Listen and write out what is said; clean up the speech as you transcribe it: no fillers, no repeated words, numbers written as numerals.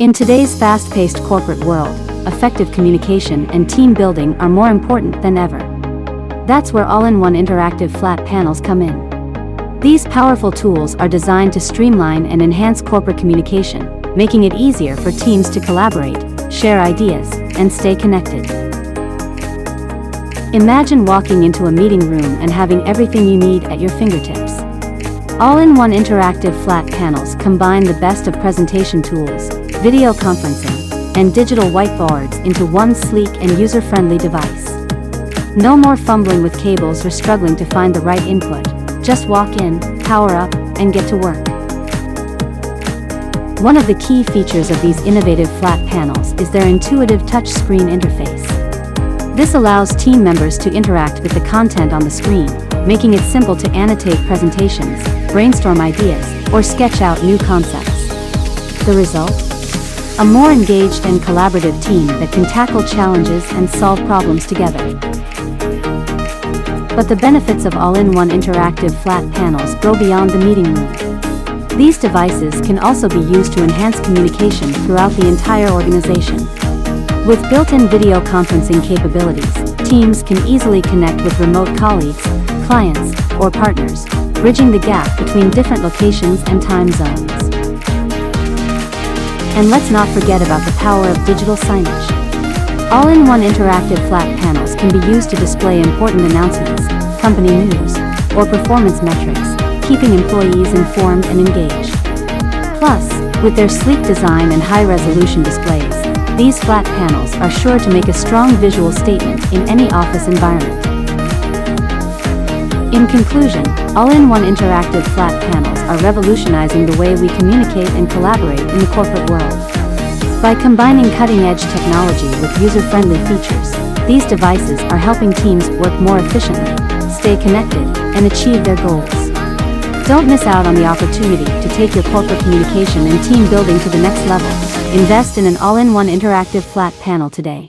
In today's fast-paced corporate world, effective communication and team building are more important than ever. That's where all-in-one interactive flat panels come in. These powerful tools are designed to streamline and enhance corporate communication, making it easier for teams to collaborate, share ideas, and stay connected. Imagine walking into a meeting room and having everything you need at your fingertips. All-in-one interactive flat panels combine the best of presentation tools, video conferencing, and digital whiteboards into one sleek and user-friendly device. No more fumbling with cables or struggling to find the right input. Just walk in, power up, and get to work. One of the key features of these innovative flat panels is their intuitive touchscreen interface. This allows team members to interact with the content on the screen, making it simple to annotate presentations, brainstorm ideas, or sketch out new concepts. The result? A more engaged and collaborative team that can tackle challenges and solve problems together. But the benefits of all-in-one interactive flat panels go beyond the meeting room. These devices can also be used to enhance communication throughout the entire organization. With built-in video conferencing capabilities, teams can easily connect with remote colleagues, clients, or partners, bridging the gap between different locations and time zones. And let's not forget about the power of digital signage. All-in-one interactive flat panels can be used to display important announcements, company news, or performance metrics, keeping employees informed and engaged. Plus, with their sleek design and high-resolution displays, these flat panels are sure to make a strong visual statement in any office environment. In conclusion, all-in-one interactive flat panels are revolutionizing the way we communicate and collaborate in the corporate world. By combining cutting-edge technology with user-friendly features, these devices are helping teams work more efficiently, stay connected, and achieve their goals. Don't miss out on the opportunity to take your corporate communication and team building to the next level. Invest in an all-in-one interactive flat panel today.